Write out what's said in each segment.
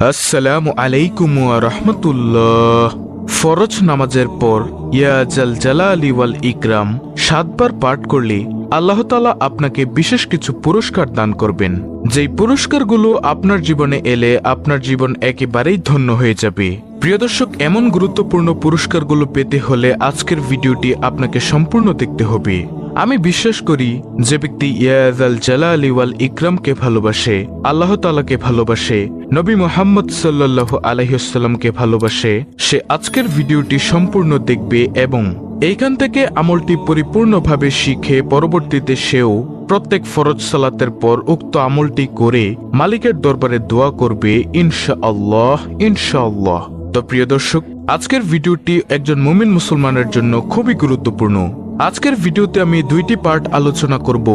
আসসালামু আলাইকুম ওয়া রাহমাতুল্লাহ। ফরজ নামাজের পর ইয়া জাল জালালি ওয়াল ইকরাম 7 বার পাঠ করলে আল্লাহ তাআলা আপনাকে বিশেষ কিছু পুরস্কার দান করবেন। যেই পুরস্কারগুলো আপনার জীবনে এলে আপনার জীবন একেবারেই ধন্য হয়ে যাবে। প্রিয় দর্শক, এমন গুরুত্বপূর্ণ পুরস্কারগুলো পেতে হলে আজকের ভিডিওটি আপনাকে সম্পূর্ণ দেখতে হবে। আমি বিশ্বাস করি যে ব্যক্তি ইয়া জাল জালালি ওয়াল ইকরামকে ভালোবাসে, আল্লাহ তাআলাকে ভালোবাসে, নবী মুহাম্মদ সাল্লাল্লাহু আলাইহি ওয়াসাল্লামকে ভালোবাসে, সে আজকের ভিডিওটি সম্পূর্ণ দেখবে এবং এইখান থেকে আমলটি পরিপূর্ণভাবে শিখে পরবর্তীতে সেও প্রত্যেক ফরজ সালাতের পর উক্ত আমলটি করে মালিকের দরবারে দোয়া করবে ইনশাআল্লাহ ইনশাআল্লাহ। তো প্রিয় দর্শক, আজকের ভিডিওটি একজন মুমিন মুসলমানের জন্য খুবই গুরুত্বপূর্ণ। আজকের ভিডিওতে আমি 2টি পার্ট আলোচনা করব।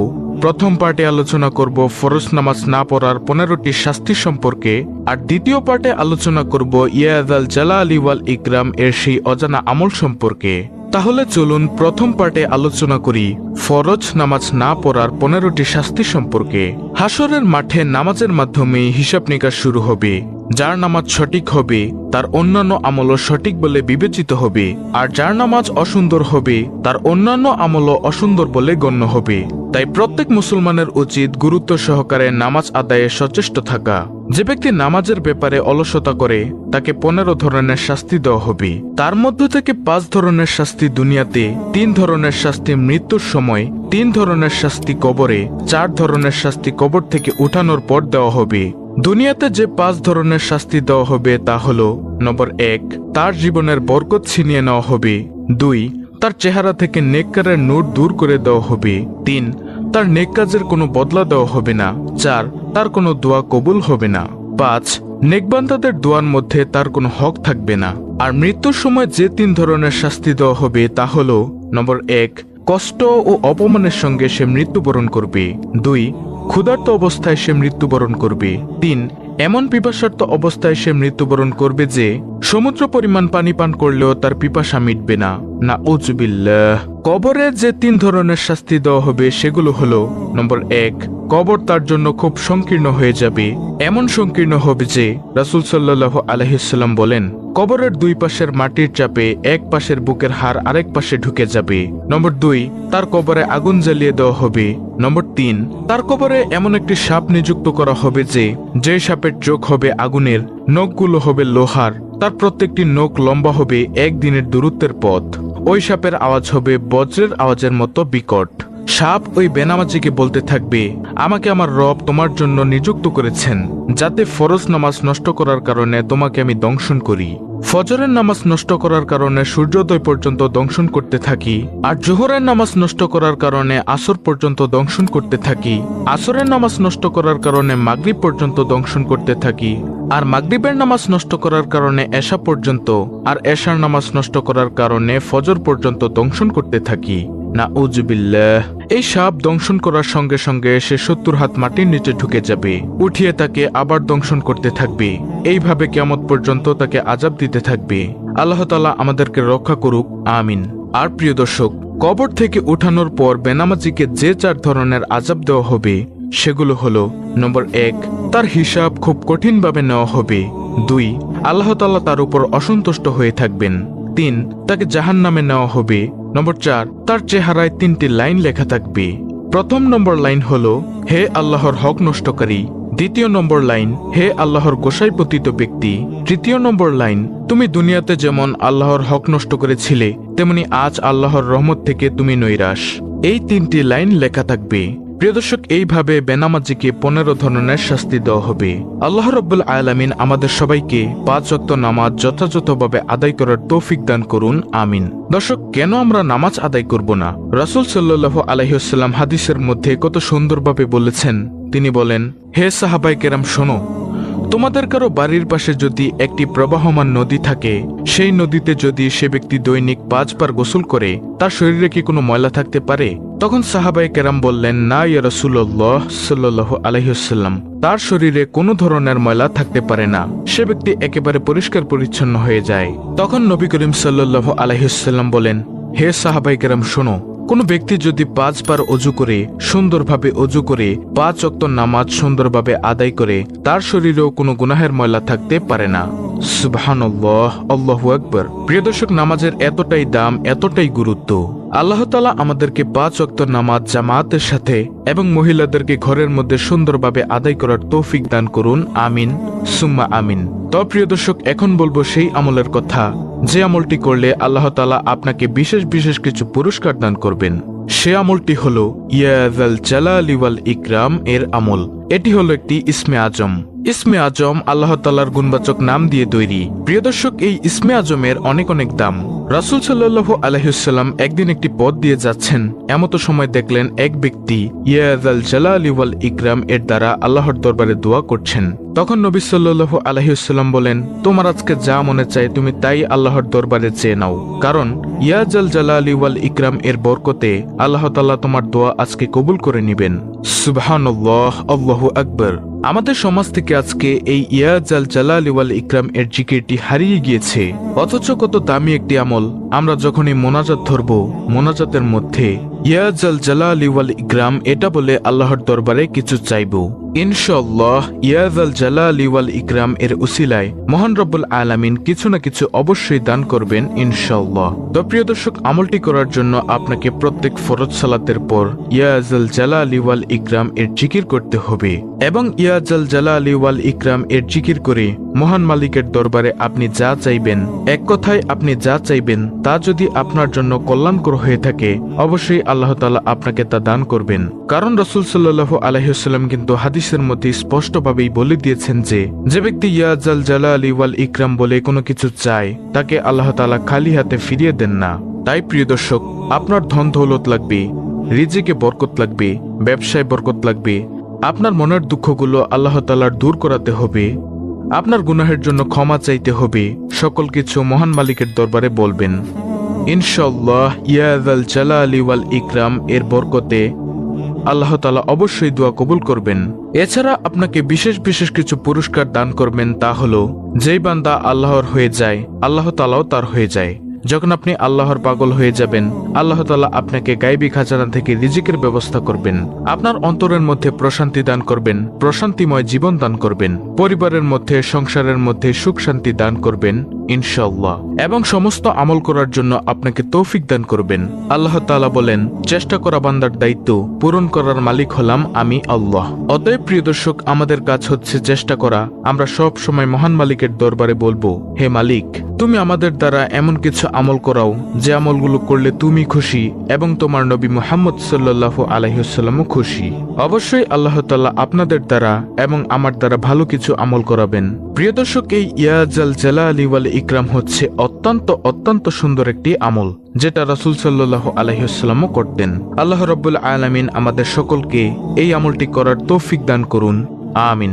প্রথম পার্টে আলোচনা করব ফরজ নামাজ না পড়ার 15টি শাস্তি সম্পর্কে, আর দ্বিতীয় পার্টে আলোচনা করব ইয়া জাল জালালি ওয়াল ইকরাম এর সেই অজানা আমল সম্পর্কে। তাহলে চলুন প্রথম পার্টে আলোচনা করি ফরজ নামাজ না পড়ার 15টি শাস্তি সম্পর্কে। হাসরের মাঠে নামাজের মাধ্যমে হিসাব নিকাশ শুরু হবে। যার নামাজ সঠিক হবে তার অন্যান্য আমলও সঠিক বলে বিবেচিত হবে, আর যার নামাজ অসুন্দর হবে তার অন্যান্য আমলও অসুন্দর বলে গণ্য হবে। তাই প্রত্যেক মুসলমানের উচিত গুরুত্ব সহকারে নামাজ আদায়ে সচেষ্ট থাকা। যে ব্যক্তি নামাজের ব্যাপারে অলসতা করে তাকে 15 ধরনের শাস্তি দেওয়া হবে। তার মধ্য থেকে 5 ধরনের শাস্তি দুনিয়াতে, 3 ধরনের শাস্তি মৃত্যুর সময়, 3 ধরনের শাস্তি কবরে, 4 ধরনের শাস্তি কবর থেকে উঠানোর পর দেওয়া হবে। দুনিয়াতে যে 5 ধরনের শাস্তি দেওয়া হবে তা হলো: নম্বর 1, তার জীবনের বরকত ছিনিয়ে নেওয়া হবে। 2, তার চেহারা থেকে নেককারের নূর দূর করে দেওয়া হবে। 3, তার নেক কাজের কোনো বদলা দেওয়া হবে না। 4, তার কোনো দোয়া কবুল হবে না। 5, নেকবান্দাদের দোয়ার মধ্যে তার কোনো হক থাকবে না। আর মৃত্যুর সময় যে 3 ধরনের শাস্তি দেওয়া হবে তা হলো: নম্বর 1, কষ্ট ও অপমানের সঙ্গে সে মৃত্যুবরণ করবে। 2, ক্ষুধার্ত অবস্থায় সে মৃত্যুবরণ করবে। 3, এমন পিপাসার্ত অবস্থায় সে মৃত্যুবরণ করবে যে সমুদ্র পরিমাণ পানি পান করলেও তার পিপাসা মিটবে না। নাউজুবিল্লাহ। কবরে যে 3 ধরনের শাস্তি দেওয়া হবে সেগুলো হলো: নম্বর 1, কবর তার জন্য খুব সংকীর্ণ হয়ে যাবে। এমন সংকীর্ণ হবে যে রাসূল সাল্লাল্লাহু আলাইহি ওয়াসাল্লাম বলেন, কবরের 2 পাশের মাটির চাপে এক পাশের বুকের হাড় আরেক পাশে ঢুকে যাবে। নম্বর 2, তার কবরে আগুন জ্বালিয়ে দেওয়া হবে। নম্বর 3, তার কবরে এমন একটি সাপ নিযুক্ত করা হবে যে সাপের চোখ হবে আগুনের, নখগুলো হবে লোহার, তার প্রত্যেকটি নখ লম্বা হবে 1 দিনের দূরত্বের পথ। ওই সাপের আওয়াজ হবে বজ্রের আওয়াজের মতো বিকট। সাপ ওই বেনামাজিকে বলতে থাকবে, আমাকে আমার রব তোমার জন্য নিযুক্ত করেছেন যাতে ফরজ নামাজ নষ্ট করার কারণে তোমাকে আমি দংশন করি। ফজরের নামাজ নষ্ট করার কারণে সূর্যোদয় পর্যন্ত দংশন করতে থাকি, আর জোহরের নামাজ নষ্ট করার কারণে আসর পর্যন্ত দংশন করতে থাকি, আসরের নামাজ নষ্ট করার কারণে মাগরিব পর্যন্ত দংশন করতে থাকি, আর মাগরিবের নামাজ নষ্ট করার কারণে এশা পর্যন্ত, আর এশার নামাজ নষ্ট করার কারণে ফজর পর্যন্ত দংশন করতে থাকি। নাউজুবিল্লাহ। এই সাপ দংশন করার সঙ্গে সঙ্গে সে 70 হাত মাটির নিচে ঢুকে যাবে, উঠিয়ে তাকে আবার দংশন করতে থাকবে। এইভাবে কিয়ামত পর্যন্ত তাকে আযাব দিতে থাকবে। আল্লাহ তাআলা আমাদেরকে রক্ষা করুক, আমিন। আর প্রিয় দর্শক, কবর থেকে উঠানোর পর বেনামাজিকে যে 4 ধরনের আযাব দেওয়া হবে সেগুলো হলো: নম্বর 1, তার হিসাব খুব কঠিনভাবে নেওয়া হবে। 2, আল্লাহ তাআলা তার উপর অসন্তুষ্ট হয়ে থাকবেন। 3, তাকে জাহান্নামে নেওয়া হবে। নম্বর 4, তার চেহারায় 3টি লাইন লেখা থাকবে। প্রথম নম্বর লাইন হলো, হে আল্লাহর হক নষ্টকারী। দ্বিতীয় নম্বর লাইন, হে আল্লাহর গোসাই পতিত ব্যক্তি। তৃতীয় নম্বর লাইন, তুমি দুনিয়াতে যেমন আল্লাহর হক নষ্ট করেছিলে তেমনি আজ আল্লাহর রহমত থেকে তুমি নৈরাশ। এই 3টি লাইন লেখা থাকবে। প্রিয় দর্শক, এইভাবে বেনামাজিকে 15 ধরনের শাস্তি দেওয়া হবে। আল্লাহ রাব্বুল আলামিন আমাদের সবাইকে 5 ওয়াক্ত নামাজ যথাযথভাবে আদায় করার তৌফিক দান করুন, আমিন। দর্শক, কেন আমরা নামাজ আদায় করব না? রাসূল সাল্লাল্লাহু আলাইহি ওয়াসাল্লাম হাদিসের মধ্যে কত সুন্দরভাবে বলেছেন। তিনি বলেন, হে সাহাবায়ে কেরাম, শোনো, তোমাদের কারো বাড়ির পাশে যদি একটি প্রবাহমান নদী থাকে, সেই নদীতে যদি সে ব্যক্তি দৈনিক 5 বার গোসল করে তার শরীরে কি কোনো ময়লা থাকতে পারে? তখন সাহাবায়ে কেরাম বললেন, না ইয়া রাসূলুল্লাহ সাল্লাল্লাহু আলাইহি ওয়াসাল্লাম, তার শরীরে কোনো ধরনের ময়লা থাকতে পারে না, সে ব্যক্তি একেবারে পরিষ্কার পরিচ্ছন্ন হয়ে যায়। তখন নবী করিম সাল্লাল্লাহু আলাইহি ওয়াসাল্লাম বলেন, হে সাহাবায়ে কেরাম, শোনো, কোনো ব্যক্তি যদি 5 বার অজু করে সুন্দরভাবে অজু করে 5 ওয়াক্ত নামাজ সুন্দরভাবে আদায় করে তার শরীরেও কোনো গুনাহের ময়লা থাকতে পারে না। সুবহানাল্লাহ, আল্লাহু আকবার। প্রিয় দর্শক, নামাজের এতটাই দাম, এতটাই গুরুত্ব। আল্লাহ তাআলা আমাদেরকে 5 ওয়াক্ত নামাজ জামাতের সাথে এবং মহিলাদেরকে ঘরের মধ্যে সুন্দরভাবে আদায় করার তৌফিক দান করুন। আমিন সুম্মা আমিন। তো প্রিয় দর্শক, এখন বলবো সেই আমলের কথা যে আমলটি করলে আল্লাহ তাআলা আপনাকে বিশেষ বিশেষ কিছু পুরস্কার দান করবেন। সে আমলটি হলো ইয়া যাল জালালি ওয়াল ইকরাম এর আমল। এটি হলো একটি ইসমে আজম। ইসমে আজম আল্লাহ তাআলার গুণবাচক নাম দিয়ে তৈরি। প্রিয় দর্শক, এই ইসমে আজমের অনেক অনেক দাম। রাসূল সাল্লাল্লাহু আলাইহি ওয়াসাল্লাম একদিন একটি পথ দিয়ে যাচ্ছেন, এমতো সময় দেখলেন এক ব্যক্তি ইয়া যাল জালালি ওয়াল ইকরাম এর দ্বারা আল্লাহর দরবারে দোয়া করছেন। তখন নবী সাল্লাল্লাহু আলাইহি ওয়াসাল্লাম বলেন, তোমার আজকে যা মনে চায় তুমি তাই আল্লাহর দরবারে চেয়ে নাও, কারণ ইয়া জাল জালালি ওয়াল ইকরাম এর বরকতে আল্লাহ তাআলা তোমার দোয়া আজকে কবুল করে নেবেন। সুবহানাল্লাহ, আল্লাহু আকবার। আমাদের সমাজ থেকে আজকে এই ইয়া জাল জালালি ওয়াল ইকরাম এর জিকিরটি হারিয়ে গিয়েছে। অথচ কত দামি একটি আমল। আমরা যখনই মোনাজাত ধরব, মোনাজাতের মধ্যে ইয়া জাল জালালি ওয়াল ইকরাম এটা বলে আল্লাহর দরবারে কিছু চাইব। ইনশাআল্লাহ ইয়া জাল জালালি ওয়াল ইকরাম এর উসিলায় মহান রব্বুল আলামিন কিছু না কিছু অবশ্যই দান করবেন ইনশাআল্লাহ। তো প্রিয় দর্শক, আমলটি করার জন্য আপনাকে প্রত্যেক ফরজ সালাতের পর ইয়া জাল জালালি ওয়াল ইকরাম এর জিকির করতে হবে এবং ইয়া জাল জালালি ওয়াল ইকরাম এর জিকির করে মহান মালিকের দরবারে আপনি যা চাইবেন, এক কথায় আপনি যা চাইবেন তা যদি আপনার জন্য কল্যাণকর হয়ে থাকে অবশ্যই আল্লাহ তাআলা আপনাকে তা দান করবেন। কারণ রাসূল সাল্লাল্লাহু আলাইহি ওয়াসাল্লাম কিন্তু হাদিসের মধ্যে স্পষ্টভাবেই বলে দিয়েছেন যে ব্যক্তি ইয়া জাল জালালি ওয়াল ইকরাম বলে কোনো কিছু চায় তাকে আল্লাহ তাআলা খালি হাতে ফিরিয়ে দেন না। তাই প্রিয় দর্শক, আপনার ধন দৌলত লাগবে, রিজিকে বরকত লাগবে, ব্যবসায় বরকত লাগবে, আপনার মনের দুঃখগুলো আল্লাহ তাআলার দূর করাতে হবে, আপনার গুনাহের জন্য ক্ষমা চাইতে হবে, সকল কিছু মহান মালিকের দরবারে বলবেন। ইনশাআল্লাহ ইয়া যাল জালালি ওয়াল ইকরাম এর বরকতে আল্লাহ তাআলা অবশ্যই দোয়া কবুল করবেন। এছাড়া আপনাকে বিশেষ বিশেষ কিছু পুরস্কার দান করবেন। তা হলো, যেই বান্দা আল্লাহর হয়ে যায় আল্লাহ তাআলাও তার হয়ে যায়। যখন আপনি আল্লাহর পাগল হয়ে যাবেন আল্লাহ তাআলা আপনাকে গায়বী খাজানা থেকে রিজিকের ব্যবস্থা করবেন, আপনার অন্তরের মধ্যে প্রশান্তি দান করবেন, প্রশান্তিময় জীবন দান করবেন, পরিবারের মধ্যে সংসারের মধ্যে সুখ শান্তি দান করবেন ইনশাআল্লাহ, এবং সমস্ত আমল করার জন্য আপনাকে তৌফিক দান করবেন। আল্লাহ তাআলা বলেন, চেষ্টা করা বান্দার দায়িত্ব, পূরণ করার মালিক হলাম আমি আল্লাহ। অতএব প্রিয় দর্শক, আমাদের কাজ হচ্ছে চেষ্টা করা। আমরা সব সময় মহান মালিকের দরবারে বলবো, হে মালিক, তুমি আমাদের দ্বারা এমন কিছু আমল করাও যে আমলগুলো করলে তুমি খুশি এবং তোমার নবী মুহাম্মদ সাল্লাল্লাহু আলাইহি ওয়াসাল্লামও খুশি। অবশ্যই আল্লাহ তাআলা আপনাদের দ্বারা এবং আমার দ্বারা ভালো কিছু আমল করাবেন। প্রিয় দর্শক, এই ইয়া জাল জালালি ওয়াল ইকরাম হচ্ছে অত্যন্ত সুন্দর একটি আমল, যেটা রাসূল সাল্লাল্লাহু আলাইহি ওয়াসাল্লামও করতেন। আল্লাহ রাব্বুল আলামিন আমাদের সকলকে এই আমলটি করার তৌফিক দান করুন। আমিন।